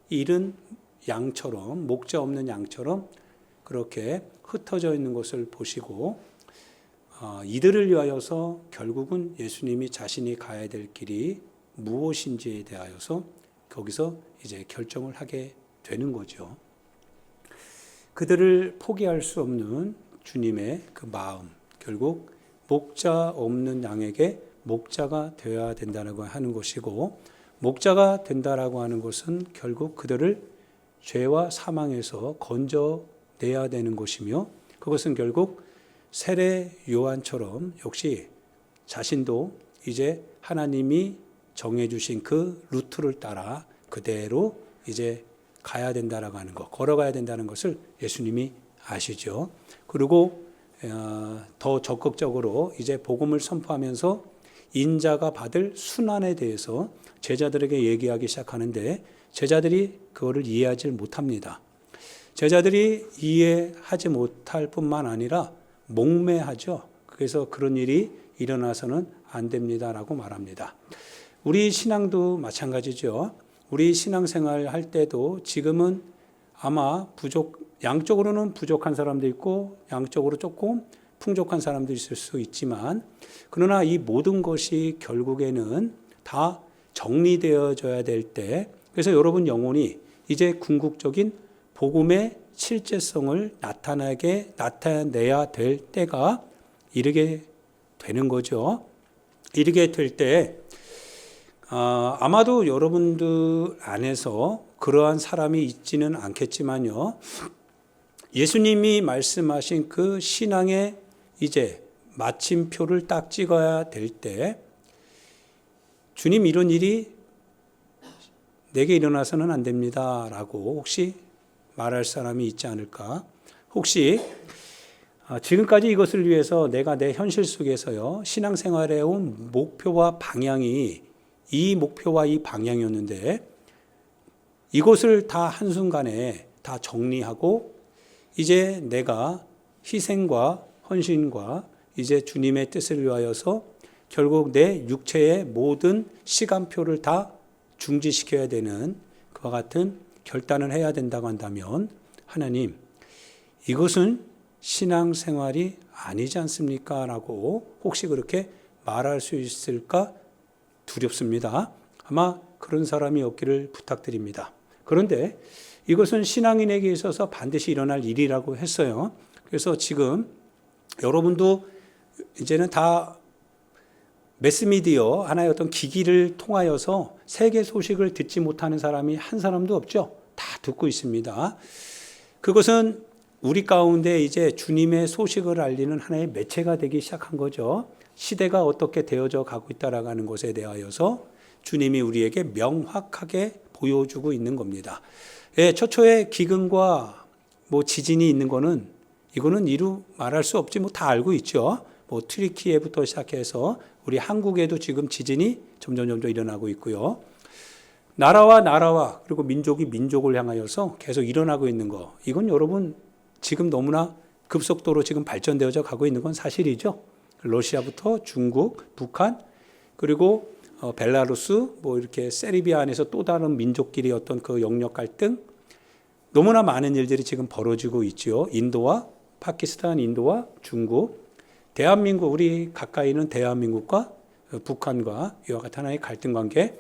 잃은 양처럼, 목자 없는 양처럼 그렇게 흩어져 있는 것을 보시고 이들을 위하여서 결국은 예수님이 자신이 가야 될 길이 무엇인지에 대하여서 거기서 이제 결정을 하게 되는 거죠. 그들을 포기할 수 없는 주님의 그 마음, 결국 목자 없는 양에게 목자가 되어야 된다고 하는 것이고, 목자가 된다라고 하는 것은 결국 그들을 죄와 사망에서 건져내야 되는 것이며, 그것은 결국 세례 요한처럼 역시 자신도 이제 하나님이 정해주신 그 루트를 따라 그대로 이제 가야 된다라고 하는 것, 걸어가야 된다는 것을 예수님이 아시죠. 그리고 더 적극적으로 이제 복음을 선포하면서 인자가 받을 순환에 대해서 제자들에게 얘기하기 시작하는데, 제자들이 그거를 이해하지 못합니다. 제자들이 이해하지 못할 뿐만 아니라 목매하죠. 그래서 그런 일이 일어나서는 안 됩니다라고 말합니다. 우리 신앙도 마찬가지죠. 우리 신앙생활 할 때도 지금은 아마 양쪽으로는 부족한 사람도 있고 양쪽으로 조금 풍족한 사람도 있을 수 있지만, 그러나 이 모든 것이 결국에는 다 정리되어져야 될 때, 그래서 여러분 영혼이 이제 궁극적인 복음의 실제성을 나타내야 될 때가 이르게 되는 거죠. 이르게 될 때 아마도 여러분들 안에서 그러한 사람이 있지는 않겠지만요, 예수님이 말씀하신 그 신앙의 이제 마침표를 딱 찍어야 될 때, 주님 이런 일이 내게 일어나서는 안 됩니다 라고 혹시 말할 사람이 있지 않을까? 혹시 지금까지 이것을 위해서 내가 내 현실 속에서요, 신앙생활에 온 목표와 방향이 이 목표와 이 방향이었는데, 이것을 다 한순간에 다 정리하고 이제 내가 희생과 헌신과 이제 주님의 뜻을 위하여서 결국 내 육체의 모든 시간표를 다 중지시켜야 되는 그와 같은 결단을 해야 된다고 한다면, 하나님, 이것은 신앙생활이 아니지 않습니까? 라고 혹시 그렇게 말할 수 있을까 두렵습니다. 아마 그런 사람이 없기를 부탁드립니다. 그런데 이것은 신앙인에게 있어서 반드시 일어날 일이라고 했어요. 그래서 지금 여러분도 이제는 다 매스미디어 하나의 어떤 기기를 통하여서 세계 소식을 듣지 못하는 사람이 한 사람도 없죠. 다 듣고 있습니다. 그것은 우리 가운데 이제 주님의 소식을 알리는 하나의 매체가 되기 시작한 거죠. 시대가 어떻게 되어져 가고 있다라고 하는 것에 대하여서 주님이 우리에게 명확하게 보여주고 있는 겁니다. 초초에 기근과 지진이 있는 거는 이거는 이루 말할 수 없지, 다 알고 있죠. 튀르키예부터 시작해서 우리 한국에도 지금 지진이 점점 일어나고 있고요. 나라와 그리고 민족이 민족을 향하여서 계속 일어나고 있는 거, 이건 여러분 지금 너무나 급속도로 지금 발전되어져 가고 있는 건 사실이죠. 러시아부터 중국, 북한, 그리고 벨라루스, 이렇게 세르비아 안에서 또 다른 민족끼리 어떤 그 영역 갈등, 너무나 많은 일들이 지금 벌어지고 있죠. 인도와 파키스탄, 인도와 중국, 대한민국, 우리 가까이 있는 대한민국과 북한과 이와 같은 하나의 갈등 관계,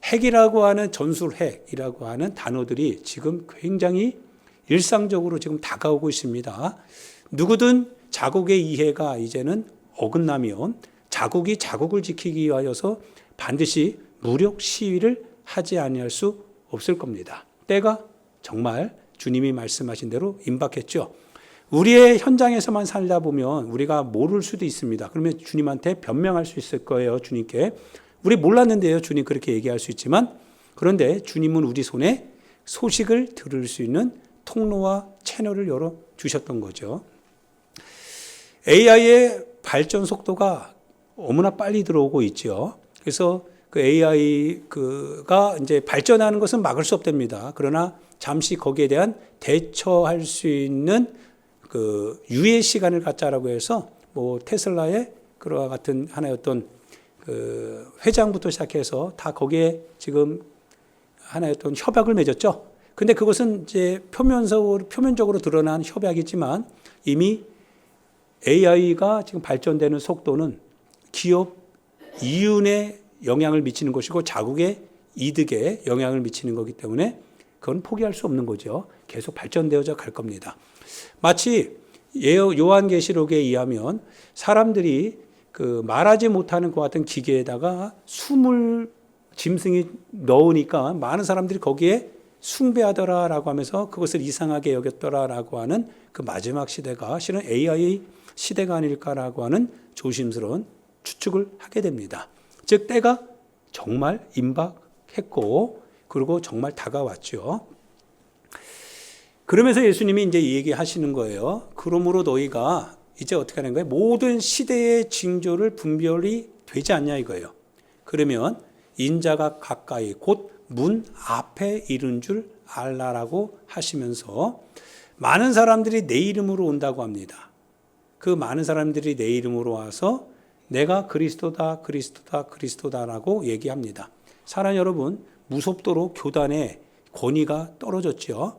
핵이라고 하는 전술핵이라고 하는 단어들이 지금 굉장히 일상적으로 지금 다가오고 있습니다. 누구든 자국의 이해가 이제는 어긋나면 자국이 자국을 지키기 위하여서 반드시 무력 시위를 하지 아니할 수 없을 겁니다. 때가 정말 주님이 말씀하신 대로 임박했죠. 우리의 현장에서만 살다 보면 우리가 모를 수도 있습니다. 그러면 주님한테 변명할 수 있을 거예요. 주님께. 우리 몰랐는데요. 주님 그렇게 얘기할 수 있지만, 그런데 주님은 우리 손에 소식을 들을 수 있는 통로와 채널을 열어주셨던 거죠. AI의 발전 속도가 너무나 빨리 들어오고 있죠. 그래서 그 AI가 이제 발전하는 것은 막을 수 없답니다. 그러나 잠시 거기에 대한 대처할 수 있는 그 유예 시간을 갖자라고 해서 테슬라의 그와 같은 하나의 어떤 그 회장부터 시작해서 다 거기에 지금 하나의 어떤 협약을 맺었죠. 근데 그것은 이제 표면적으로 드러난 협약이지만 이미 AI가 지금 발전되는 속도는 기업 이윤에 영향을 미치는 것이고 자국의 이득에 영향을 미치는 거기 때문에 그건 포기할 수 없는 거죠. 계속 발전되어져 갈 겁니다. 마치 요한계시록에 의하면 사람들이 그 말하지 못하는 것 같은 기계에다가 숨을 짐승이 넣으니까 많은 사람들이 거기에 숭배하더라라고 하면서 그것을 이상하게 여겼더라라고 하는 그 마지막 시대가 실은 AI 시대가 아닐까라고 하는 조심스러운 추측을 하게 됩니다. 즉 때가 정말 임박했고 그리고 정말 다가왔죠. 그러면서 예수님이 이제 이 얘기하시는 거예요. 그러므로 너희가 이제 어떻게 하는 거예요? 모든 시대의 징조를 분별이 되지 않냐 이거예요. 그러면 인자가 가까이 곧 문 앞에 이른 줄 알라라고 하시면서 많은 사람들이 내 이름으로 온다고 합니다. 그 많은 사람들이 내 이름으로 와서 내가 그리스도다 그리스도다 그리스도다라고 얘기합니다. 사랑 여러분, 무섭도록 교단의 권위가 떨어졌죠.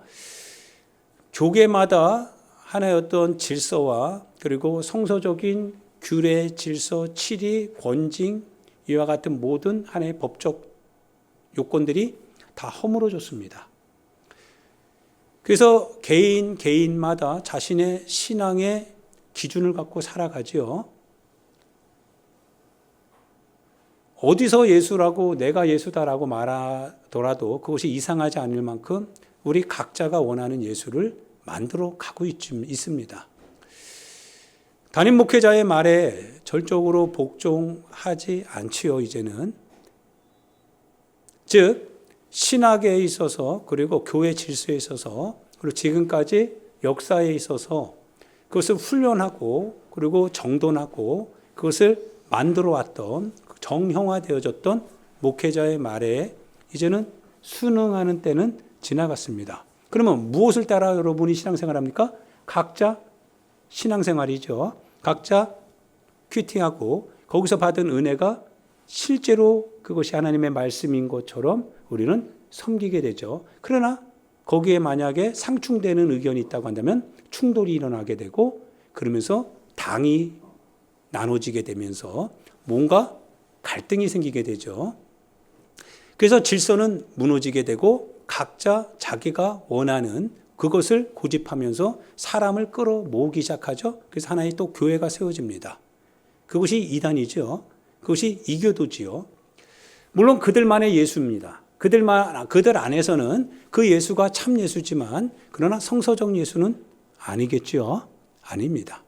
교계마다 하나의 어떤 질서와 그리고 성서적인 규례, 질서, 치리, 권징 이와 같은 모든 하나의 법적 요건들이 다 허물어졌습니다. 그래서 개인마다 자신의 신앙의 기준을 갖고 살아가지요. 어디서 예수라고 내가 예수다라고 말하더라도 그것이 이상하지 않을 만큼 우리 각자가 원하는 예수를 만들어 가고 있습니다. 담임 목회자의 말에 절적으로 복종하지 않지요, 이제는. 즉, 신학에 있어서 그리고 교회 질서에 있어서 그리고 지금까지 역사에 있어서 그것을 훈련하고 그리고 정돈하고 그것을 만들어 왔던 정형화되어졌던 목회자의 말에 이제는 순응하는 때는 지나갔습니다. 그러면 무엇을 따라 여러분이 신앙생활합니까? 각자 신앙생활이죠. 각자 큐티하고 거기서 받은 은혜가 실제로 그것이 하나님의 말씀인 것처럼 우리는 섬기게 되죠. 그러나 거기에 만약에 상충되는 의견이 있다고 한다면 충돌이 일어나게 되고 그러면서 당이 나눠지게 되면서 뭔가 갈등이 생기게 되죠. 그래서 질서는 무너지게 되고 각자 자기가 원하는 그것을 고집하면서 사람을 끌어모으기 시작하죠. 그래서 하나의 또 교회가 세워집니다. 그것이 이단이죠. 그것이 이교도지요. 물론 그들만의 예수입니다. 그들 안에서는 그 예수가 참 예수지만 그러나 성서적 예수는 아니겠죠. 아닙니다.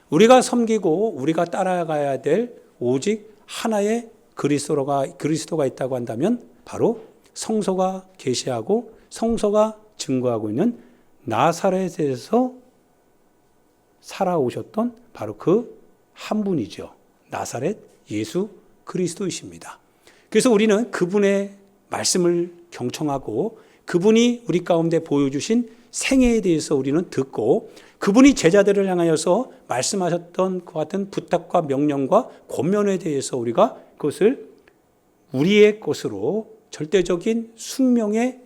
우리가 섬기고 우리가 따라가야 될 오직 하나의 그리스도가 있다고 한다면 바로 성서가 계시하고 성서가 증거하고 있는 나사렛에서 살아오셨던 바로 그 한 분이죠. 나사렛 예수 그리스도이십니다. 그래서 우리는 그분의 말씀을 경청하고 그분이 우리 가운데 보여주신 생애에 대해서 우리는 듣고 그분이 제자들을 향하여서 말씀하셨던 그 같은 부탁과 명령과 권면에 대해서 우리가 그것을 우리의 것으로 절대적인 숙명의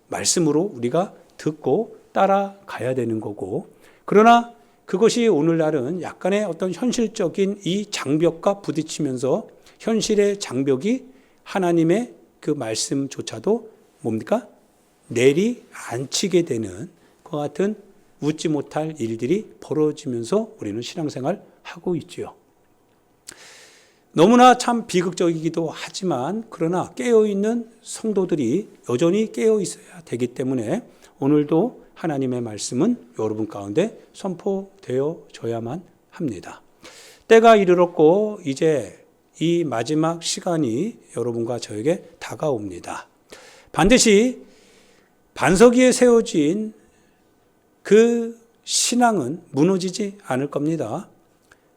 말씀으로 우리가 듣고 따라가야 되는 거고 그러나 그것이 오늘날은 약간의 어떤 현실적인 이 장벽과 부딪히면서 현실의 장벽이 하나님의 그 말씀조차도 뭡니까? 내리앉히게 되는 그 같은 웃지 못할 일들이 벌어지면서 우리는 신앙생활 하고 있지요. 너무나 참 비극적이기도 하지만 그러나 깨어있는 성도들이 여전히 깨어 있어야 되기 때문에 오늘도 하나님의 말씀은 여러분 가운데 선포되어져야만 합니다. 때가 이르렀고 이제 이 마지막 시간이 여러분과 저에게 다가옵니다. 반드시 반석 위에 세워진 그 신앙은 무너지지 않을 겁니다.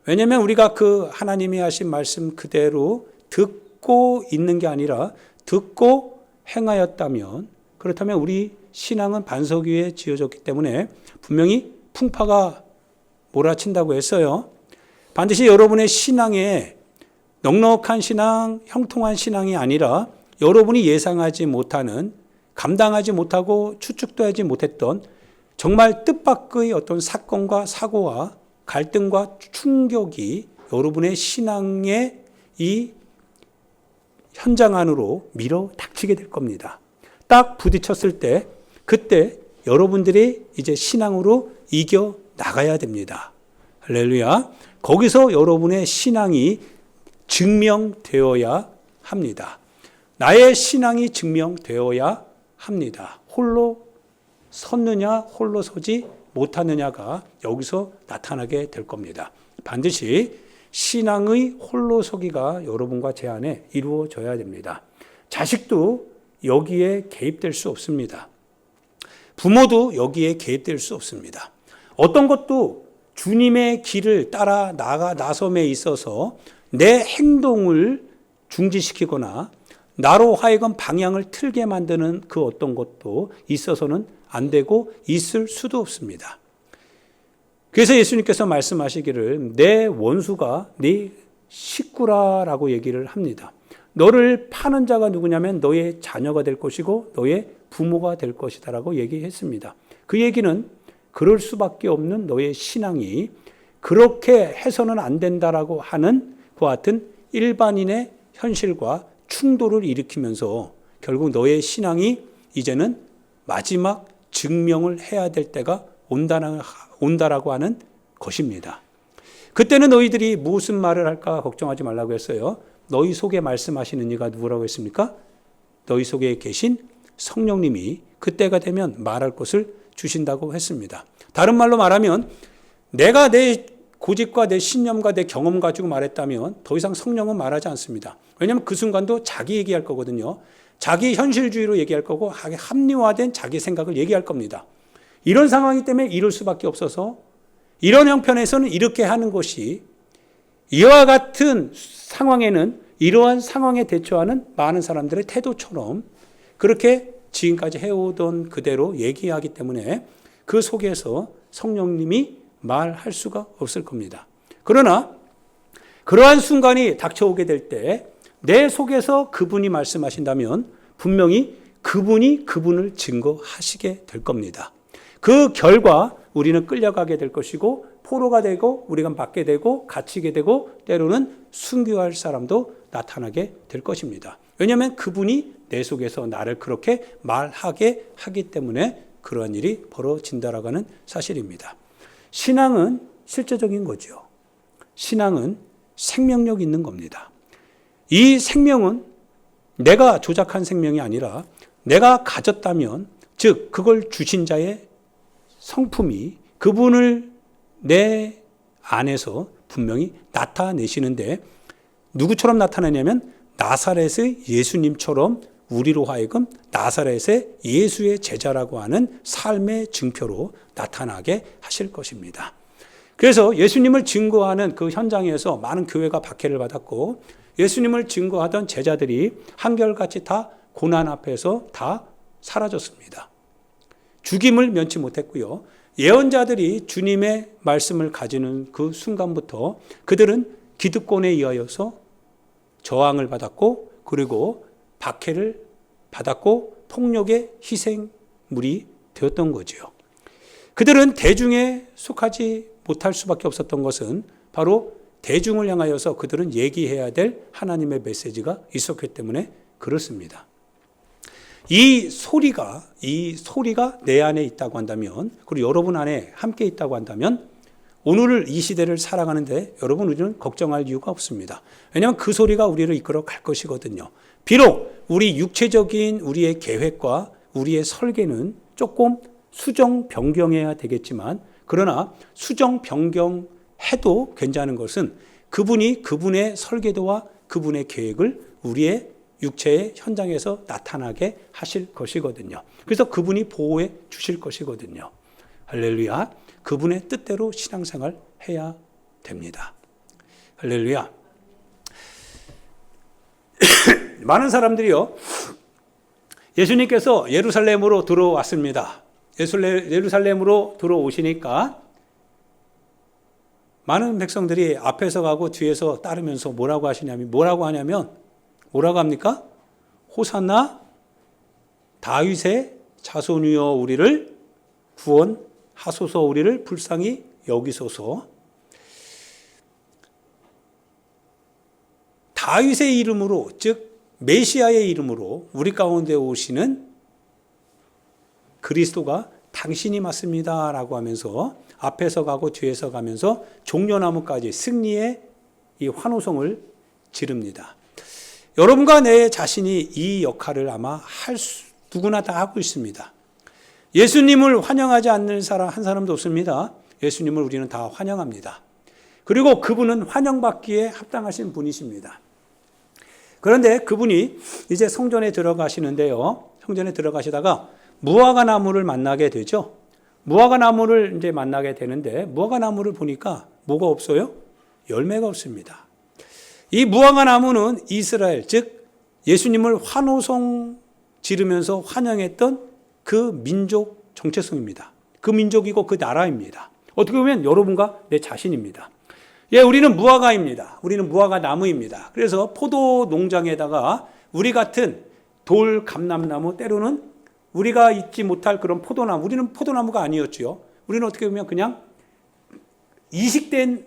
왜냐하면 우리가 그 하나님이 하신 말씀 그대로 듣고 있는 게 아니라 듣고 행하였다면 그렇다면 우리 신앙은 반석 위에 지어졌기 때문에 분명히 풍파가 몰아친다고 했어요. 반드시 여러분의 신앙에 넉넉한 신앙, 형통한 신앙이 아니라 여러분이 예상하지 못하는 감당하지 못하고 추측도 하지 못했던 정말 뜻밖의 어떤 사건과 사고와 갈등과 충격이 여러분의 신앙의 이 현장 안으로 밀어 닥치게 될 겁니다. 딱 부딪혔을 때 그때 여러분들이 이제 신앙으로 이겨 나가야 됩니다. 할렐루야. 거기서 여러분의 신앙이 증명되어야 합니다. 나의 신앙이 증명되어야 합니다. 홀로 섰느냐 홀로 서지 못하느냐가 여기서 나타나게 될 겁니다. 반드시 신앙의 홀로 서기가 여러분과 제 안에 이루어져야 됩니다. 자식도 여기에 개입될 수 없습니다. 부모도 여기에 개입될 수 없습니다. 어떤 것도 주님의 길을 따라 나섬에 있어서 내 행동을 중지시키거나 나로 하여금 방향을 틀게 만드는 그 어떤 것도 있어서는 안 되고 있을 수도 없습니다. 그래서 예수님께서 말씀하시기를 내 원수가 네 식구라라고 얘기를 합니다. 너를 파는 자가 누구냐면 너의 자녀가 될 것이고 너의 부모가 될 것이다라고 얘기했습니다. 그 얘기는 그럴 수밖에 없는 너의 신앙이 그렇게 해서는 안 된다라고 하는 그와 같은 일반인의 현실과 충돌을 일으키면서 결국 너의 신앙이 이제는 마지막 증명을 해야 될 때가 온다라고 하는 것입니다. 그때는 너희들이 무슨 말을 할까 걱정하지 말라고 했어요. 너희 속에 말씀하시는 이가 누구라고 했습니까? 너희 속에 계신 성령님이 그때가 되면 말할 것을 주신다고 했습니다. 다른 말로 말하면 내가 내 고집과 내 신념과 내 경험 가지고 말했다면 더 이상 성령은 말하지 않습니다. 왜냐하면 그 순간도 자기 얘기할 거거든요. 자기 현실주의로 얘기할 거고 합리화된 자기 생각을 얘기할 겁니다. 이런 상황이기 때문에 이럴 수밖에 없어서 이런 형편에서는 이렇게 하는 것이 이와 같은 상황에는 이러한 상황에 대처하는 많은 사람들의 태도처럼 그렇게 지금까지 해오던 그대로 얘기하기 때문에 그 속에서 성령님이 말할 수가 없을 겁니다. 그러나 그러한 순간이 닥쳐오게 될 때 내 속에서 그분이 말씀하신다면 분명히 그분이 그분을 증거하시게 될 겁니다. 그 결과 우리는 끌려가게 될 것이고 포로가 되고 우리가 맞게 되고 갇히게 되고 때로는 순교할 사람도 나타나게 될 것입니다. 왜냐하면 그분이 내 속에서 나를 그렇게 말하게 하기 때문에 그러한 일이 벌어진다라고 하는 사실입니다. 신앙은 실제적인 거죠. 신앙은 생명력 있는 겁니다. 이 생명은 내가 조작한 생명이 아니라 내가 가졌다면 즉 그걸 주신 자의 성품이 그분을 내 안에서 분명히 나타내시는데 누구처럼 나타나냐면 나사렛의 예수님처럼 우리로 하여금 나사렛의 예수의 제자라고 하는 삶의 증표로 나타나게 하실 것입니다. 그래서 예수님을 증거하는 그 현장에서 많은 교회가 박해를 받았고 예수님을 증거하던 제자들이 한결같이 다 고난 앞에서 다 사라졌습니다. 죽임을 면치 못했고요. 예언자들이 주님의 말씀을 가지는 그 순간부터 그들은 기득권에 의하여서 저항을 받았고 그리고 박해를 받았고 폭력의 희생물이 되었던 거죠. 그들은 대중에 속하지 못할 수밖에 없었던 것은 바로 대중을 향하여서 그들은 얘기해야 될 하나님의 메시지가 있었기 때문에 그렇습니다. 이 소리가 내 안에 있다고 한다면 그리고 여러분 안에 함께 있다고 한다면 오늘 이 시대를 살아가는데 여러분 우리는 걱정할 이유가 없습니다. 왜냐하면 그 소리가 우리를 이끌어 갈 것이거든요. 비록 우리 육체적인 우리의 계획과 우리의 설계는 조금 수정 변경해야 되겠지만 그러나 수정 변경해도 괜찮은 것은 그분이 그분의 설계도와 그분의 계획을 우리의 육체의 현장에서 나타나게 하실 것이거든요. 그래서 그분이 보호해 주실 것이거든요. 할렐루야. 그분의 뜻대로 신앙생활 해야 됩니다. 할렐루야. 많은 사람들이요. 예수님께서 예루살렘으로 들어왔습니다. 예루살렘으로 들어오시니까 많은 백성들이 앞에서 가고 뒤에서 따르면서 뭐라고 하냐면 호산나 다윗의 자손이여 우리를 구원하소서, 우리를 불쌍히 여기소서. 다윗의 이름으로, 즉 메시아의 이름으로 우리 가운데 오시는 그리스도가 당신이 맞습니다 라고 하면서 앞에서 가고 뒤에서 가면서 종려나무까지 승리의 이 환호성을 지릅니다. 여러분과 내 자신이 이 역할을 아마 누구나 다 하고 있습니다. 예수님을 환영하지 않는 사람 한 사람도 없습니다. 예수님을 우리는 다 환영합니다. 그리고 그분은 환영받기에 합당하신 분이십니다. 그런데 그분이 이제 성전에 들어가시는데요. 성전에 들어가시다가 무화과 나무를 만나게 되죠. 무화과 나무를 이제 만나게 되는데 무화과 나무를 보니까 뭐가 없어요? 열매가 없습니다. 이 무화과 나무는 이스라엘, 즉 예수님을 환호성 지르면서 환영했던 그 민족 정체성입니다. 그 민족이고 그 나라입니다. 어떻게 보면 여러분과 내 자신입니다. 예, 우리는 무화과입니다. 우리는 무화과 나무입니다. 그래서 포도 농장에다가 우리 같은 돌 감람나무, 때로는 우리가 잊지 못할 그런 포도나무, 우리는 포도나무가 아니었지요. 우리는 어떻게 보면 그냥 이식된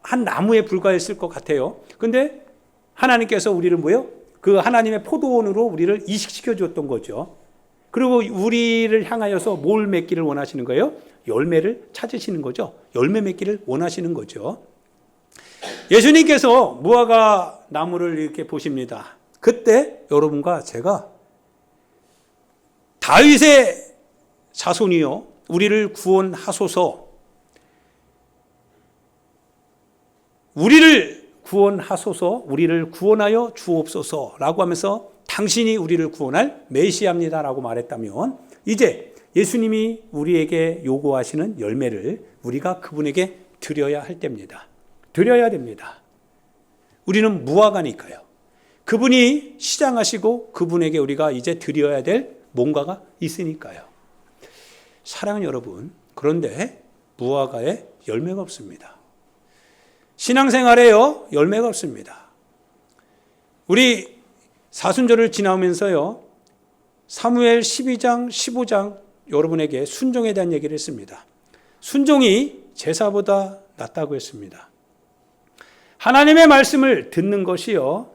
한 나무에 불과했을 것 같아요. 근데 하나님께서 우리를 뭐요? 그 하나님의 포도원으로 우리를 이식시켜 주었던 거죠. 그리고 우리를 향하여서 뭘 맺기를 원하시는 거예요? 열매를 찾으시는 거죠. 열매 맺기를 원하시는 거죠. 예수님께서 무화과 나무를 이렇게 보십니다. 그때 여러분과 제가 다윗의 자손이요 우리를 구원하소서, 우리를 구원하소서, 우리를 구원하여 주옵소서라고 하면서 당신이 우리를 구원할 메시아입니다라고 말했다면, 이제 예수님이 우리에게 요구하시는 열매를 우리가 그분에게 드려야 할 때입니다. 드려야 됩니다. 우리는 무화과니까요. 그분이 시장하시고 그분에게 우리가 이제 드려야 될 뭔가가 있으니까요. 사랑하는 여러분, 그런데 무화과에 열매가 없습니다. 신앙생활에요, 열매가 없습니다. 우리 사순절을 지나면서요, 사무엘 12장, 15장 여러분에게 순종에 대한 얘기를 했습니다. 순종이 제사보다 낫다고 했습니다. 하나님의 말씀을 듣는 것이요,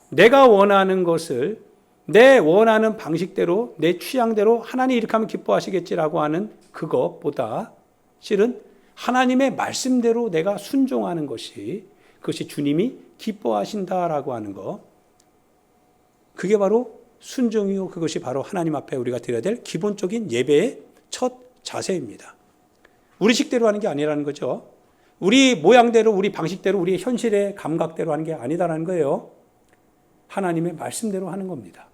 내가 원하는 것을 내 원하는 방식대로, 내 취향대로 하나님 이렇게 하면 기뻐하시겠지라고 하는 그것보다 실은 하나님의 말씀대로 내가 순종하는 것이, 그것이 주님이 기뻐하신다라고 하는 것, 그게 바로 순종이요, 그것이 바로 하나님 앞에 우리가 드려야 될 기본적인 예배의 첫 자세입니다. 우리 식대로 하는 게 아니라는 거죠. 우리 모양대로, 우리 방식대로, 우리 현실의 감각대로 하는 게 아니다라는 거예요. 하나님의 말씀대로 하는 겁니다.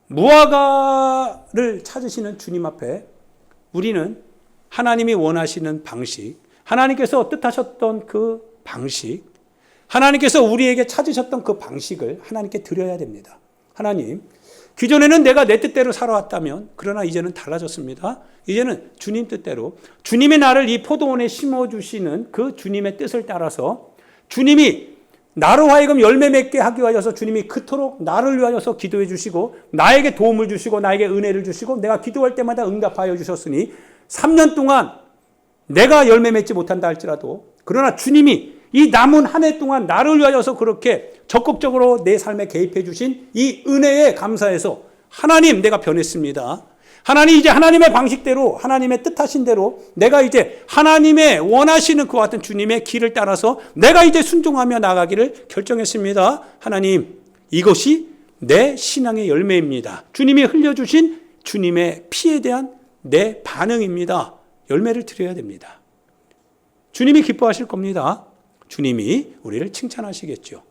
무화과를 찾으시는 주님 앞에 우리는 하나님이 원하시는 방식, 하나님께서 뜻하셨던 그 방식, 하나님께서 우리에게 찾으셨던 그 방식을 하나님께 드려야 됩니다. 하나님, 기존에는 내가 내 뜻대로 살아왔다면, 그러나 이제는 달라졌습니다. 이제는 주님 뜻대로, 주님이 나를 이 포도원에 심어주시는 그 주님의 뜻을 따라서, 주님이 나로 하여금 열매 맺게 하기 위하여서 주님이 그토록 나를 위하여서 기도해 주시고, 나에게 도움을 주시고, 나에게 은혜를 주시고, 내가 기도할 때마다 응답하여 주셨으니 3년 동안 내가 열매 맺지 못한다 할지라도, 그러나 주님이 이 남은 한 해 동안 나를 위하여서 그렇게 적극적으로 내 삶에 개입해 주신 이 은혜에 감사해서, 하나님, 내가 변했습니다. 하나님, 이제 하나님의 방식대로, 하나님의 뜻하신 대로 내가 이제 하나님의 원하시는 그와 같은 주님의 길을 따라서 내가 이제 순종하며 나가기를 결정했습니다. 하나님, 이것이 내 신앙의 열매입니다. 주님이 흘려주신 주님의 피에 대한 내 반응입니다. 열매를 드려야 됩니다. 주님이 기뻐하실 겁니다. 주님이 우리를 칭찬하시겠죠.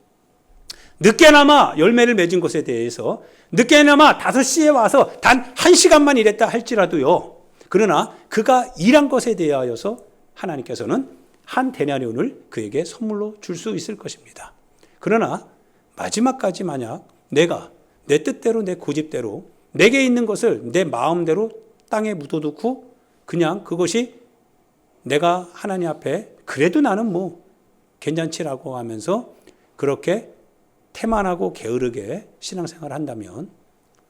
늦게나마 열매를 맺은 것에 대해서, 늦게나마 5시에 와서 단 1시간만 일했다 할지라도요, 그러나 그가 일한 것에 대하여서 하나님께서는 한 데나리온을 그에게 선물로 줄 수 있을 것입니다. 그러나 마지막까지 만약 내가 내 뜻대로, 내 고집대로, 내게 있는 것을 내 마음대로 땅에 묻어두고 그냥 그것이 내가 하나님 앞에 그래도 나는 뭐 괜찮지라고 하면서 그렇게 태만하고 게으르게 신앙생활을 한다면,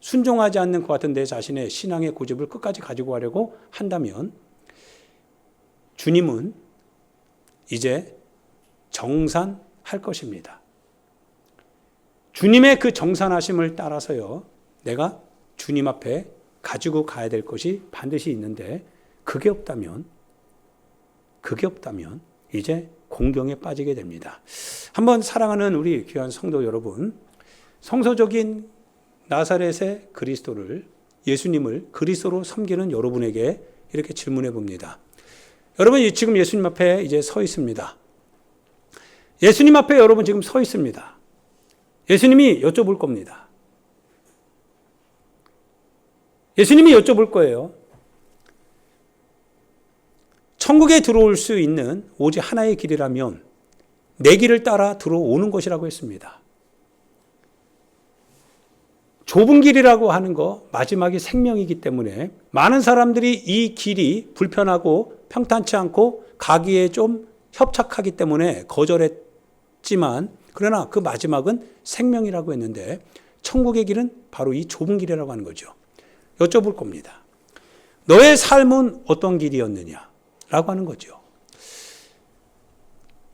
순종하지 않는 그 같은 내 자신의 신앙의 고집을 끝까지 가지고 가려고 한다면 주님은 이제 정산할 것입니다. 주님의 그 정산하심을 따라서요, 내가 주님 앞에 가지고 가야 될 것이 반드시 있는데, 그게 없다면 이제 공경에 빠지게 됩니다. 한번 사랑하는 우리 귀한 성도 여러분, 성서적인 나사렛의 그리스도를, 예수님을 그리스도로 섬기는 여러분에게 이렇게 질문해 봅니다. 여러분 지금 예수님 앞에 이제 서 있습니다. 예수님 앞에 여러분 지금 서 있습니다. 예수님이 여쭤볼 겁니다. 예수님이 여쭤볼 거예요. 천국에 들어올 수 있는 오직 하나의 길이라면 내 길을 따라 들어오는 것이라고 했습니다. 좁은 길이라고 하는 거 마지막이 생명이기 때문에 많은 사람들이 이 길이 불편하고 평탄치 않고 가기에 좀 협착하기 때문에 거절했지만, 그러나 그 마지막은 생명이라고 했는데 천국의 길은 바로 이 좁은 길이라고 하는 거죠. 여쭤볼 겁니다. 너의 삶은 어떤 길이었느냐? 라고 하는 거죠.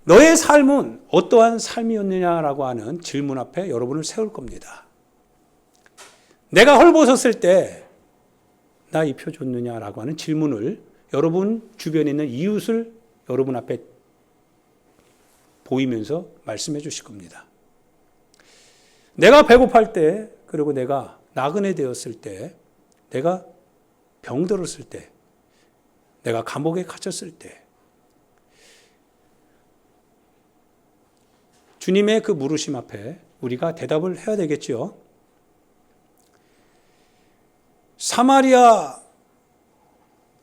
너의 삶은 어떠한 삶이었느냐라고 하는 질문 앞에 여러분을 세울 겁니다. 내가 헐벗었을 때 나 입혀줬느냐라고 하는 질문을 여러분 주변에 있는 이웃을 여러분 앞에 보이면서 말씀해 주실 겁니다. 내가 배고플 때, 그리고 내가 나그네 되었을 때, 내가 병들었을 때, 내가 감옥에 갇혔을 때, 주님의 그 물으심 앞에 우리가 대답을 해야 되겠죠.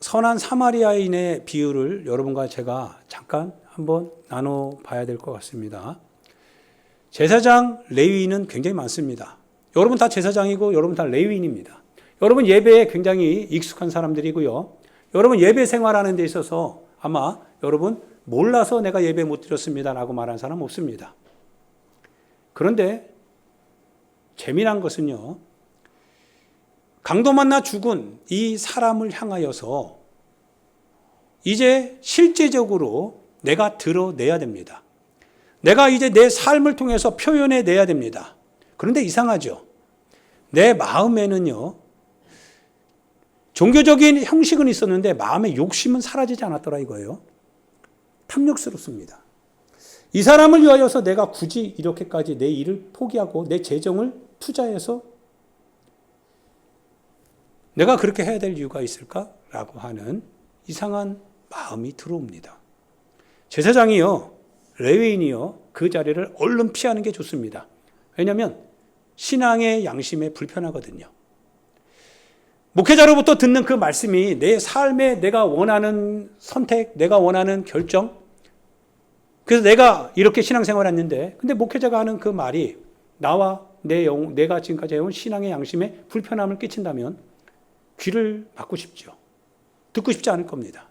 선한 사마리아인의 비유를 여러분과 제가 잠깐 한번 나눠봐야 될 것 같습니다. 제사장, 레위인은 굉장히 많습니다. 여러분 다 제사장이고 여러분 다 레위인입니다. 여러분 예배에 굉장히 익숙한 사람들이고요. 여러분 예배 생활하는 데 있어서 아마 여러분 몰라서 내가 예배 못 드렸습니다라고 말하는 사람 없습니다. 그런데 재미난 것은요, 강도 만나 죽은 이 사람을 향하여서 이제 실제적으로 내가 드러내야 됩니다. 내가 이제 내 삶을 통해서 표현해내야 됩니다. 그런데 이상하죠. 내 마음에는요, 종교적인 형식은 있었는데 마음의 욕심은 사라지지 않았더라 이거예요. 탐욕스럽습니다. 이 사람을 위하여서 내가 굳이 이렇게까지 내 일을 포기하고 내 재정을 투자해서 내가 그렇게 해야 될 이유가 있을까라고 하는 이상한 마음이 들어옵니다. 제사장이요, 레위인이요, 그 자리를 얼른 피하는 게 좋습니다. 왜냐하면 신앙의 양심에 불편하거든요. 목회자로부터 듣는 그 말씀이 내 삶에 내가 원하는 선택, 내가 원하는 결정, 그래서 내가 이렇게 신앙생활을 했는데, 근데 목회자가 하는 그 말이 나와 내가 지금까지 해온 신앙의 양심에 불편함을 끼친다면 귀를 막고 싶죠. 듣고 싶지 않을 겁니다.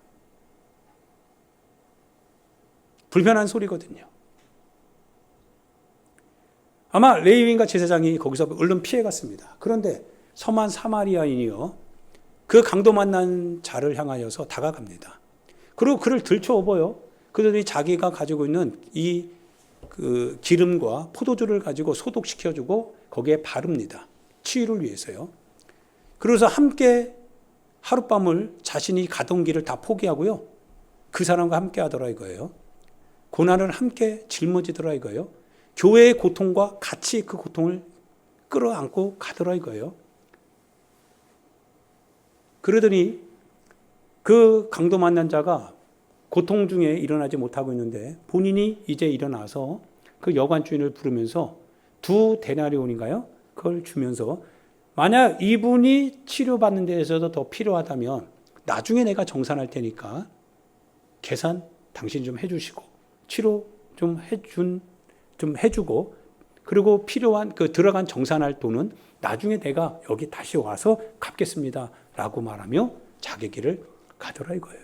불편한 소리거든요. 아마 레위인과 제사장이 거기서 얼른 피해갔습니다. 그런데 선한 사마리아인이요, 그 강도 만난 자를 향하여서 다가갑니다. 그리고 그를 들쳐업어요. 그들이 자기가 가지고 있는 이 기름과 포도주를 가지고 소독시켜주고 거기에 바릅니다. 치유를 위해서요. 그래서 함께 하룻밤을 자신이 가던 길을 다 포기하고요, 그 사람과 함께 하더라 이거예요. 고난을 함께 짊어지더라 이거예요. 교회의 고통과 같이 그 고통을 끌어안고 가더라 이거예요. 그러더니 그 강도 만난 자가 고통 중에 일어나지 못하고 있는데 본인이 이제 일어나서 그 여관 주인을 부르면서 2데나리온인가요? 그걸 주면서 만약 이분이 치료받는 데에서도 더 필요하다면 나중에 내가 정산할 테니까 계산 당신 좀 해주시고 치료 좀 해주고 그리고 필요한 그 들어간 정산할 돈은 나중에 내가 여기 다시 와서 갚겠습니다 라고 말하며 자기 길을 가더라 이거예요.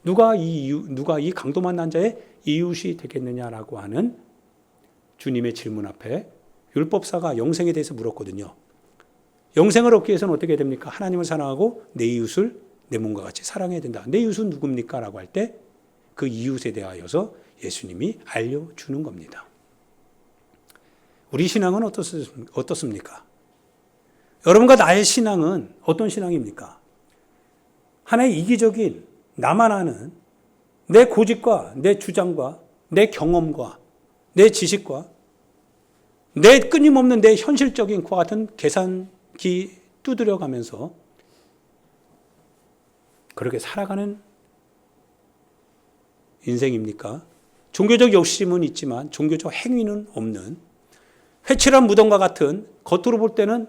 누가 이 강도 만난 자의 이웃이 되겠느냐라고 하는 주님의 질문 앞에 율법사가 영생에 대해서 물었거든요. 영생을 얻기 위해서는 어떻게 됩니까? 하나님을 사랑하고 내 이웃을 내 몸과 같이 사랑해야 된다. 내 이웃은 누굽니까? 라고 할 때 그 이웃에 대하여서 예수님이 알려주는 겁니다. 우리 신앙은 어떻습니까? 여러분과 나의 신앙은 어떤 신앙입니까? 하나의 이기적인 나만 아는 내 고집과 내 주장과 내 경험과 내 지식과 내 끊임없는 내 현실적인 그와 같은 계산기 두드려가면서 그렇게 살아가는 인생입니까? 종교적 욕심은 있지만 종교적 행위는 없는 회칠한 무덤과 같은 겉으로 볼 때는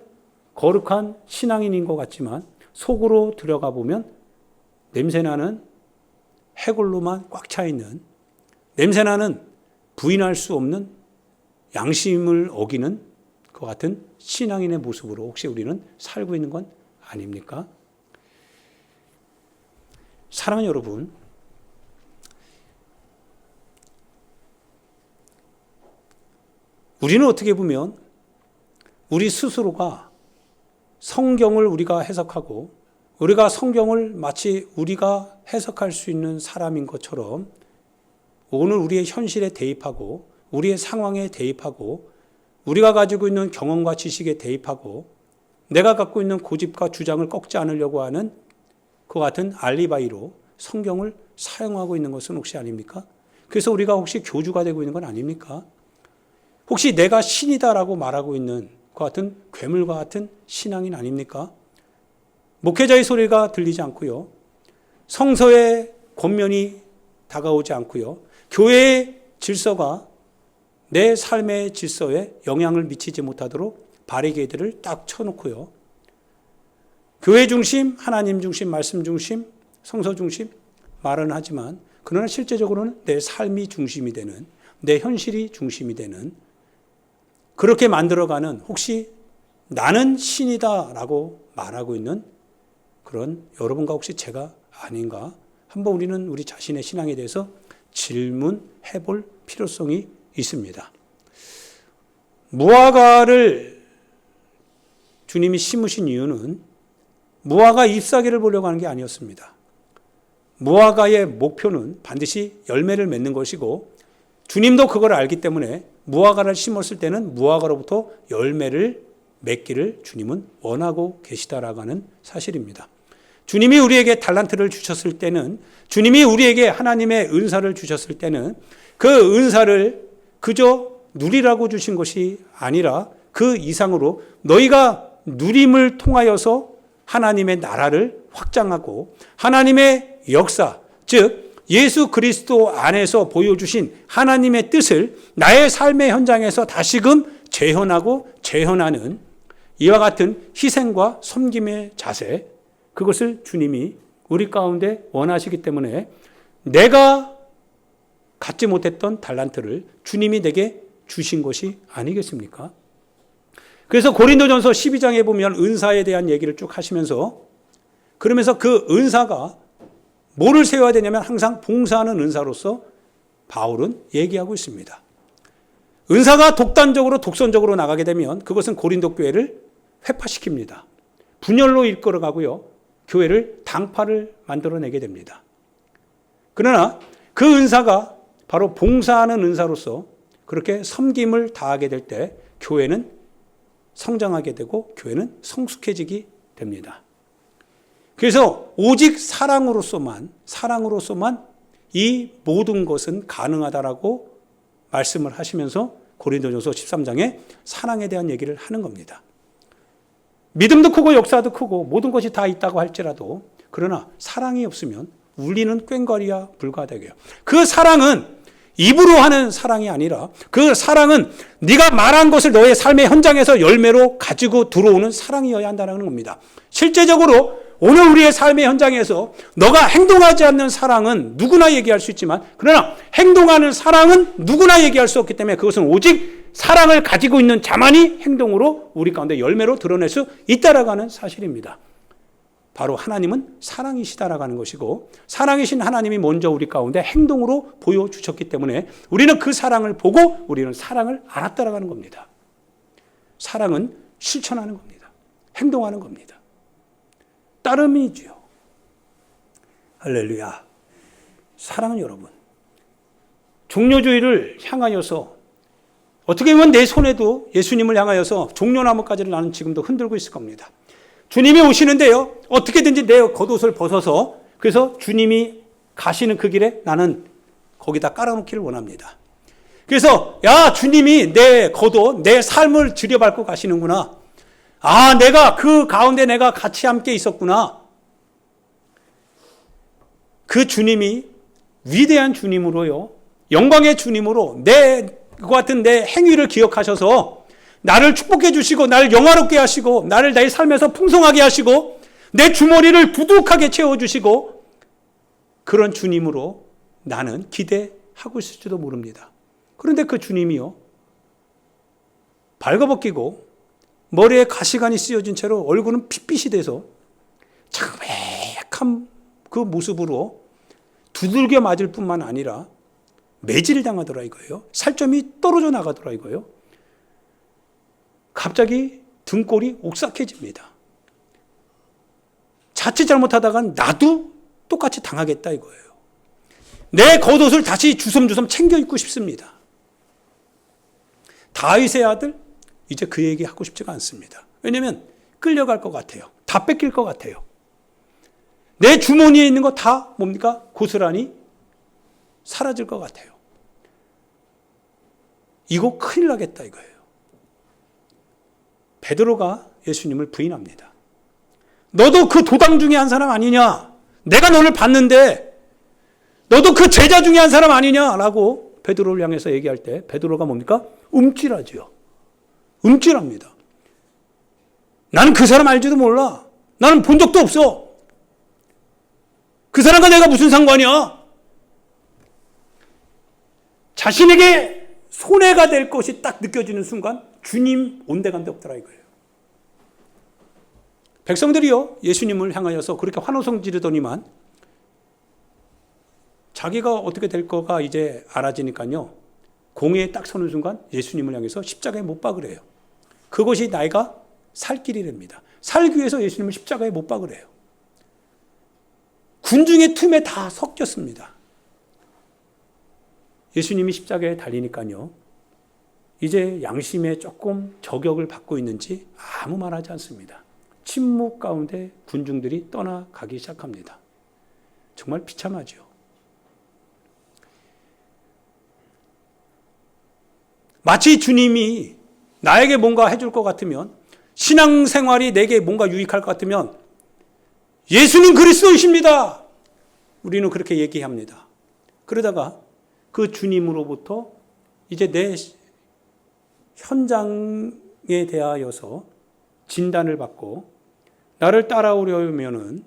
거룩한 신앙인인 것 같지만 속으로 들어가 보면 냄새나는 해골로만 꽉 차 있는 냄새나는 부인할 수 없는 양심을 어기는 것 같은 신앙인의 모습으로 혹시 우리는 살고 있는 건 아닙니까? 사랑하는 여러분, 우리는 어떻게 보면 우리 스스로가 성경을 우리가 해석하고 우리가 성경을 마치 우리가 해석할 수 있는 사람인 것처럼 오늘 우리의 현실에 대입하고 우리의 상황에 대입하고 우리가 가지고 있는 경험과 지식에 대입하고 내가 갖고 있는 고집과 주장을 꺾지 않으려고 하는 그 같은 알리바이로 성경을 사용하고 있는 것은 혹시 아닙니까? 그래서 우리가 혹시 교주가 되고 있는 건 아닙니까? 혹시 내가 신이다라고 말하고 있는 그 같은 괴물과 같은 신앙인 아닙니까? 목회자의 소리가 들리지 않고요. 성서의 권면이 다가오지 않고요. 교회의 질서가 내 삶의 질서에 영향을 미치지 못하도록 바리게이트를 딱 쳐놓고요. 교회 중심, 하나님 중심, 말씀 중심, 성서 중심 말은 하지만 그러나 실제적으로는 내 삶이 중심이 되는 내 현실이 중심이 되는 그렇게 만들어가는 혹시 나는 신이다라고 말하고 있는 그런 여러분과 혹시 제가 아닌가? 한번 우리는 우리 자신의 신앙에 대해서 질문해 볼 필요성이 있습니다. 무화과를 주님이 심으신 이유는 무화과 잎사귀를 보려고 하는 게 아니었습니다. 무화과의 목표는 반드시 열매를 맺는 것이고 주님도 그걸 알기 때문에 무화과를 심었을 때는 무화과로부터 열매를 맺기를 주님은 원하고 계시다라고 하는 사실입니다. 주님이 우리에게 달란트를 주셨을 때는 주님이 우리에게 하나님의 은사를 주셨을 때는 그 은사를 그저 누리라고 주신 것이 아니라 그 이상으로 너희가 누림을 통하여서 하나님의 나라를 확장하고 하나님의 역사, 즉 예수 그리스도 안에서 보여주신 하나님의 뜻을 나의 삶의 현장에서 다시금 재현하고 재현하는 이와 같은 희생과 섬김의 자세, 그것을 주님이 우리 가운데 원하시기 때문에 내가 갖지 못했던 달란트를 주님이 내게 주신 것이 아니겠습니까? 그래서 고린도전서 12장에 보면 은사에 대한 얘기를 쭉 하시면서 그러면서 그 은사가 뭐를 세워야 되냐면 항상 봉사하는 은사로서 바울은 얘기하고 있습니다. 은사가 독단적으로 독선적으로 나가게 되면 그것은 고린도 교회를 회파시킵니다. 분열로 이끌어가고요. 교회를 당파를 만들어내게 됩니다. 그러나 그 은사가 바로 봉사하는 은사로서 그렇게 섬김을 다하게 될 때 교회는 성장하게 되고 교회는 성숙해지게 됩니다. 그래서 오직 사랑으로서만 이 모든 것은 가능하다라고 말씀을 하시면서 고린도전서 13장에 사랑에 대한 얘기를 하는 겁니다. 믿음도 크고 역사도 크고 모든 것이 다 있다고 할지라도 그러나 사랑이 없으면 울리는 꽹과리와 불과하다고요. 그 사랑은 입으로 하는 사랑이 아니라 그 사랑은 네가 말한 것을 너의 삶의 현장에서 열매로 가지고 들어오는 사랑이어야 한다는 겁니다. 실제적으로 오늘 우리의 삶의 현장에서 너가 행동하지 않는 사랑은 누구나 얘기할 수 있지만 그러나 행동하는 사랑은 누구나 얘기할 수 없기 때문에 그것은 오직 사랑을 가지고 있는 자만이 행동으로 우리 가운데 열매로 드러낼 수 있다라고 하는 사실입니다. 바로 하나님은 사랑이시다라고 하는 것이고 사랑이신 하나님이 먼저 우리 가운데 행동으로 보여주셨기 때문에 우리는 그 사랑을 보고 우리는 사랑을 알았다라고 하는 겁니다. 사랑은 실천하는 겁니다. 행동하는 겁니다. 따름이지요. 할렐루야. 사랑은 여러분, 종려주의를 향하여서 어떻게 보면 내 손에도 예수님을 향하여서 종려나무까지를 나는 지금도 흔들고 있을 겁니다. 주님이 오시는데요, 어떻게든지 내 겉옷을 벗어서 그래서 주님이 가시는 그 길에 나는 거기다 깔아놓기를 원합니다. 그래서 야, 주님이 내 겉옷, 내 삶을 들여밟고 가시는구나. 아, 내가 그 가운데 내가 같이 함께 있었구나. 그 주님이 위대한 주님으로요, 영광의 주님으로 그와 같은 내 행위를 기억하셔서 나를 축복해 주시고 나를 영화롭게 하시고 나를 내 삶에서 풍성하게 하시고 내 주머니를 두둑하게 채워주시고 그런 주님으로 나는 기대하고 있을지도 모릅니다. 그런데 그 주님이요, 발가벗기고 머리에 가시관이 씌어진 채로 얼굴은 핏빛이 돼서 자그매한 그 모습으로 두들겨 맞을 뿐만 아니라 매질을 당하더라 이거예요. 살점이 떨어져 나가더라 이거예요. 갑자기 등골이 옥삭해집니다. 자칫 잘못하다간 나도 똑같이 당하겠다 이거예요. 내 겉옷을 다시 주섬주섬 챙겨 입고 싶습니다. 다윗의 아들, 이제 그 얘기 하고 싶지가 않습니다. 왜냐하면 끌려갈 것 같아요. 다 뺏길 것 같아요. 내 주머니에 있는 거 다 뭡니까? 고스란히 사라질 것 같아요. 이거 큰일 나겠다 이거예요. 베드로가 예수님을 부인합니다. 너도 그 도당 중에 한 사람 아니냐? 내가 너를 봤는데 너도 그 제자 중에 한 사람 아니냐라고 베드로를 향해서 얘기할 때 베드로가 뭡니까? 움찔하죠. 움찔합니다. 나는 그 사람 알지도 몰라. 나는 본 적도 없어. 그 사람과 내가 무슨 상관이야? 자신에게 손해가 될 것이 딱 느껴지는 순간 주님 온데간데 없더라 이거예요. 백성들이요, 예수님을 향하여서 그렇게 환호성 지르더니만 자기가 어떻게 될 거가 이제 알아지니까요, 공회에 딱 서는 순간 예수님을 향해서 십자가에 못 박으래요. 그것이 나이가 살 길이랍니다. 살기 위해서 예수님을 십자가에 못 박으래요. 군중의 틈에 다 섞였습니다. 예수님이 십자가에 달리니까요, 이제 양심에 조금 저격을 받고 있는지 아무 말하지 않습니다. 침묵 가운데 군중들이 떠나가기 시작합니다. 정말 비참하죠. 마치 주님이 나에게 뭔가 해줄 것 같으면, 신앙생활이 내게 뭔가 유익할 것 같으면 예수는 그리스도이십니다. 우리는 그렇게 얘기합니다. 그러다가 그 주님으로부터 이제 내 현장에 대하여서 진단을 받고 나를 따라오려면은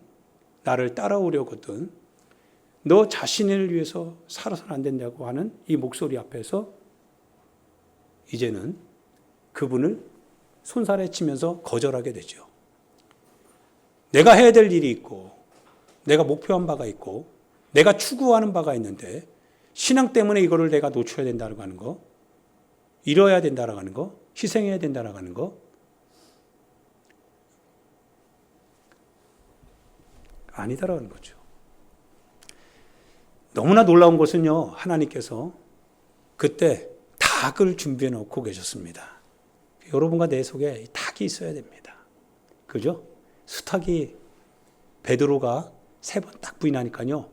나를 따라오려거든 너 자신을 위해서 살아서는 안 된다고 하는 이 목소리 앞에서 이제는 그분을 손살에 치면서 거절하게 되죠. 내가 해야 될 일이 있고 내가 목표한 바가 있고 내가 추구하는 바가 있는데 신앙 때문에 이거를 내가 놓쳐야 된다고 하는 거, 잃어야 된다고 하는 거, 희생해야 된다고 하는 거, 아니다라는 거죠. 너무나 놀라운 것은요, 하나님께서 그때 닭을 준비해 놓고 계셨습니다. 여러분과 내 속에 닭이 있어야 됩니다. 그죠? 수탉이 베드로가 3번 딱 부인하니까요,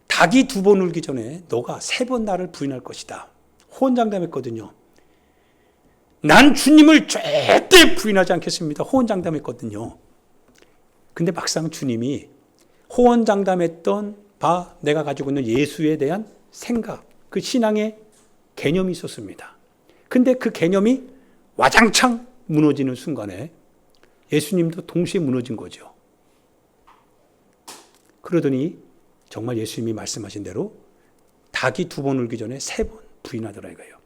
닭이 2번 울기 전에 너가 3번 나를 부인할 것이다. 호언장담했거든요. 난 주님을 절대 부인하지 않겠습니다. 호언장담했거든요. 근데 막상 주님이 호언장담했던 바 내가 가지고 있는 예수에 대한 생각, 그 신앙의 개념이 있었습니다. 근데 그 개념이 와장창 무너지는 순간에 예수님도 동시에 무너진 거죠. 그러더니 정말 예수님이 말씀하신 대로 닭이 2번 울기 전에 3번 부인하더라 이거예요.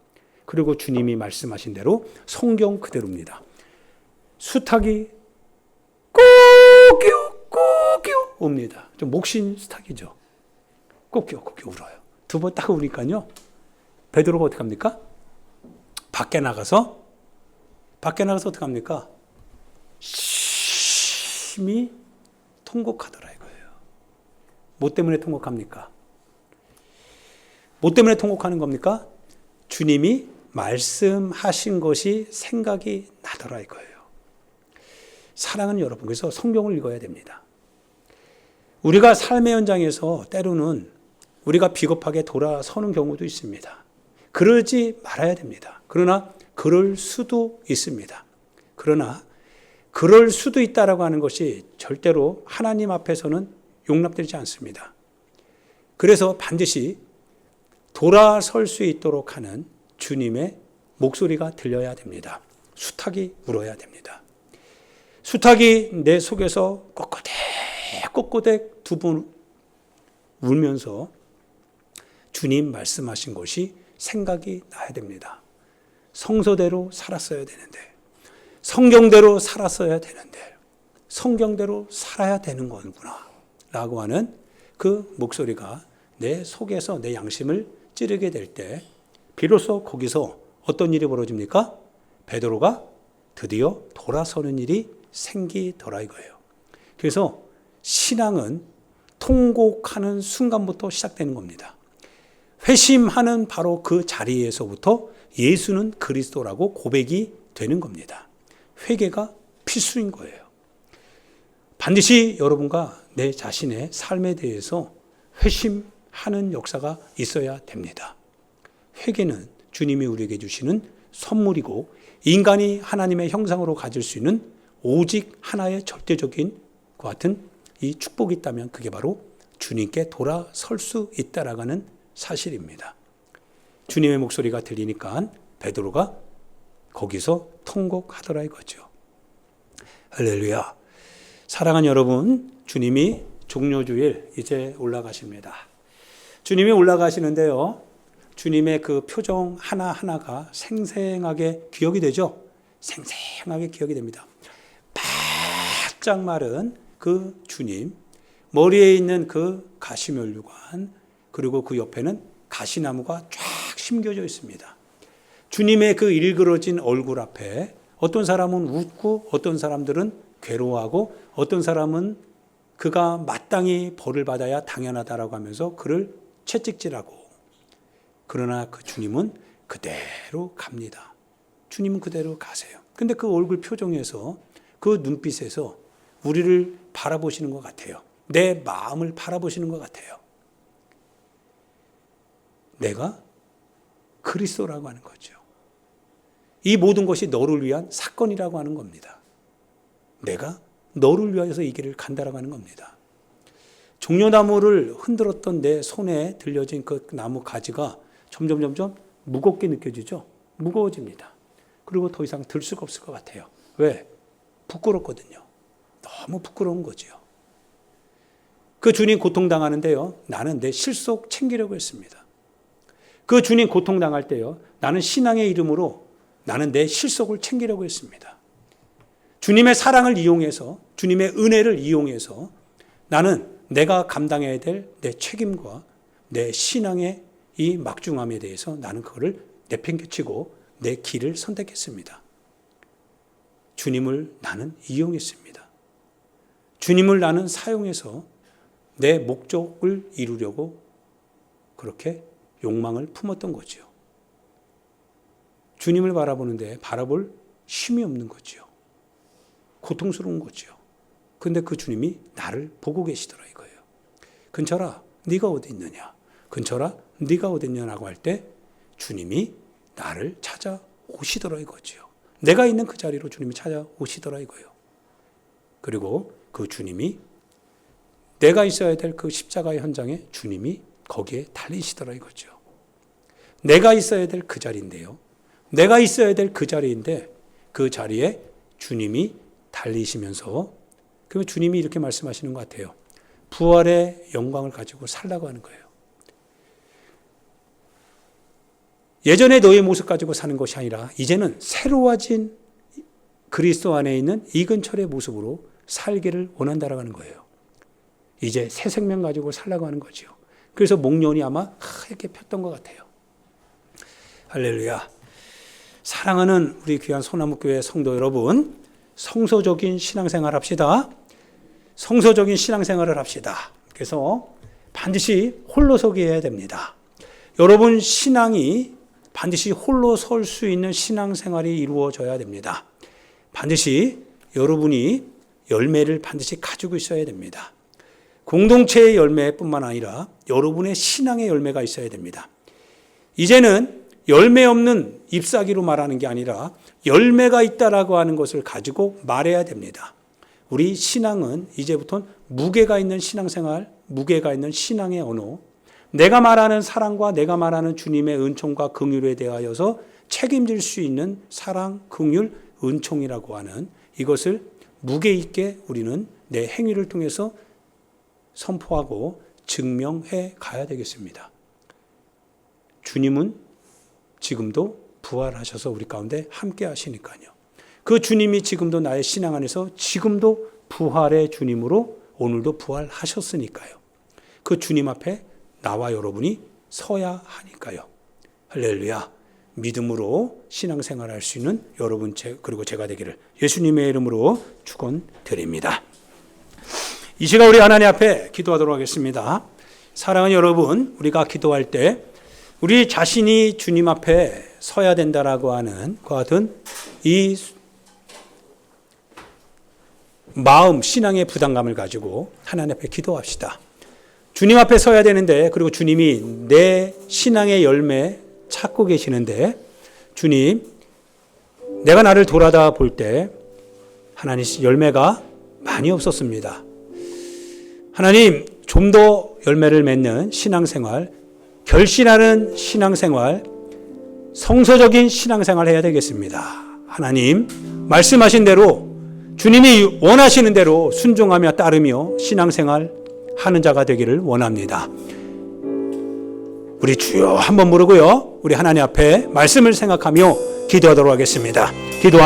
그리고 주님이 말씀하신 대로 성경 그대로입니다. 수탉이 꼬끼우 꼬끼우 옵니다. 좀 목신 수탉이죠. 꼬끼우 꼬끼우 울어요. 2번 딱 우니까요, 베드로가 어떻게 합니까? 밖에 나가서 밖에 나가서 어떻게 합니까? 심히 통곡하더라 이거예요. 뭐 때문에 통곡합니까? 뭐 때문에 통곡하는 겁니까? 주님이 말씀하신 것이 생각이 나더라 이거예요. 사랑하는 여러분, 그래서 성경을 읽어야 됩니다. 우리가 삶의 현장에서 때로는 우리가 비겁하게 돌아서는 경우도 있습니다. 그러지 말아야 됩니다. 그러나 그럴 수도 있습니다. 그러나 그럴 수도 있다라고 하는 것이 절대로 하나님 앞에서는 용납되지 않습니다. 그래서 반드시 돌아설 수 있도록 하는 주님의 목소리가 들려야 됩니다. 수탉이 울어야 됩니다. 수탉이 내 속에서 꼬꼬댁 두 번 울면서 주님 말씀하신 것이 생각이 나야 됩니다. 성서대로 살았어야 되는데, 성경대로 살았어야 되는데, 성경대로 살아야 되는 거구나 라고 하는 그 목소리가 내 속에서 내 양심을 찌르게 될 때 비로소 거기서 어떤 일이 벌어집니까? 베드로가 드디어 돌아서는 일이 생기더라 이거예요. 그래서 신앙은 통곡하는 순간부터 시작되는 겁니다. 회심하는 바로 그 자리에서부터 예수는 그리스도라고 고백이 되는 겁니다. 회개가 필수인 거예요. 반드시 여러분과 내 자신의 삶에 대해서 회심하는 역사가 있어야 됩니다. 회개는 주님이 우리에게 주시는 선물이고 인간이 하나님의 형상으로 가질 수 있는 오직 하나의 절대적인 것 같은 이 축복이 있다면 그게 바로 주님께 돌아설 수 있다라는 사실입니다. 주님의 목소리가 들리니까 베드로가 거기서 통곡하더라 이거죠. 할렐루야. 사랑하는 여러분, 주님이 종료주일 이제 올라가십니다. 주님이 올라가시는데요, 주님의 그 표정 하나하나가 생생하게 기억이 되죠. 생생하게 기억이 됩니다. 바짝 마른 그 주님, 머리에 있는 그 가시면류관, 그리고 그 옆에는 가시나무가 쫙 심겨져 있습니다. 주님의 그 일그러진 얼굴 앞에 어떤 사람은 웃고 어떤 사람들은 괴로워하고 어떤 사람은 그가 마땅히 벌을 받아야 당연하다라고 하면서 그를 채찍질하고, 그러나 그 주님은 그대로 갑니다. 주님은 그대로 가세요. 근데 그 얼굴 표정에서, 그 눈빛에서 우리를 바라보시는 것 같아요. 내 마음을 바라보시는 것 같아요. 내가 그리스도라고 하는 거죠. 이 모든 것이 너를 위한 사건이라고 하는 겁니다. 내가 너를 위하여서 이 길을 간다라고 하는 겁니다. 종려나무를 흔들었던 내 손에 들려진 그 나무 가지가 점점 무겁게 느껴지죠. 무거워집니다. 그리고 더 이상 들 수가 없을 것 같아요. 왜? 부끄럽거든요. 너무 부끄러운 거죠. 그 주님 고통당하는데요, 나는 내 실속 챙기려고 했습니다. 그 주님 고통당할 때요, 나는 신앙의 이름으로 나는 내 실속을 챙기려고 했습니다. 주님의 사랑을 이용해서, 주님의 은혜를 이용해서 나는 내가 감당해야 될 내 책임과 내 신앙의 이 막중함에 대해서 나는 그거를 내팽개치고 내 길을 선택했습니다. 주님을 나는 이용했습니다. 주님을 나는 사용해서 내 목적을 이루려고 그렇게 욕망을 품었던 거죠. 주님을 바라보는데 바라볼 힘이 없는 거죠. 고통스러운 거죠. 그런데 그 주님이 나를 보고 계시더라 이거예요. 근철아, 네가 어디 있느냐? 근철아, 네가 어디 있냐라고 할 때 주님이 나를 찾아오시더라 이거죠. 내가 있는 그 자리로 주님이 찾아오시더라 이거예요. 그리고 그 주님이 내가 있어야 될 그 십자가의 현장에 주님이 거기에 달리시더라 이거죠. 내가 있어야 될 그 자리인데요, 내가 있어야 될 그 자리인데 그 자리에 주님이 달리시면서, 그러면 주님이 이렇게 말씀하시는 것 같아요. 부활의 영광을 가지고 살라고 하는 거예요. 예전에 너의 모습 가지고 사는 것이 아니라 이제는 새로워진 그리스도 안에 있는 이근철의 모습으로 살기를 원한다라고 하는 거예요. 이제 새 생명 가지고 살라고 하는 거죠. 그래서 목련이 아마 하얗게 폈던 것 같아요. 할렐루야. 사랑하는 우리 귀한 소나무교회 성도 여러분, 성소적인 신앙생활 합시다. 성소적인 신앙생활을 합시다. 그래서 반드시 홀로서기 해야 됩니다. 여러분 신앙이 반드시 홀로 설 수 있는 신앙생활이 이루어져야 됩니다. 반드시 여러분이 열매를 반드시 가지고 있어야 됩니다. 공동체의 열매뿐만 아니라 여러분의 신앙의 열매가 있어야 됩니다. 이제는 열매 없는 잎사귀로 말하는 게 아니라 열매가 있다라고 하는 것을 가지고 말해야 됩니다. 우리 신앙은 이제부터는 무게가 있는 신앙생활, 무게가 있는 신앙의 언어, 내가 말하는 사랑과 내가 말하는 주님의 은총과 긍휼에 대하여서 책임질 수 있는 사랑, 긍휼, 은총이라고 하는 이것을 무게 있게 우리는 내 행위를 통해서 선포하고 증명해 가야 되겠습니다. 주님은 지금도 부활하셔서 우리 가운데 함께 하시니까요. 그 주님이 지금도 나의 신앙 안에서 지금도 부활의 주님으로 오늘도 부활하셨으니까요. 그 주님 앞에 나와 여러분이 서야 하니까요. 할렐루야. 믿음으로 신앙생활할 수 있는 여러분 그리고 제가 되기를 예수님의 이름으로 축원드립니다. 이 시간 우리 하나님 앞에 기도하도록 하겠습니다. 사랑하는 여러분, 우리가 기도할 때 우리 자신이 주님 앞에 서야 된다라고 하는 그 같은 이 마음, 신앙의 부담감을 가지고 하나님 앞에 기도합시다. 주님 앞에 서야 되는데, 그리고 주님이 내 신앙의 열매 찾고 계시는데, 주님, 내가 나를 돌아다 볼 때 하나님 열매가 많이 없었습니다. 하나님, 좀 더 열매를 맺는 신앙생활, 결실하는 신앙생활, 성서적인 신앙생활 해야 되겠습니다. 하나님, 말씀하신 대로 주님이 원하시는 대로 순종하며 따르며 신앙생활 하는 자가 되기를 원합니다. 우리 주여 한번 부르고요. 우리 하나님 앞에 말씀을 생각하며 기도하도록 하겠습니다.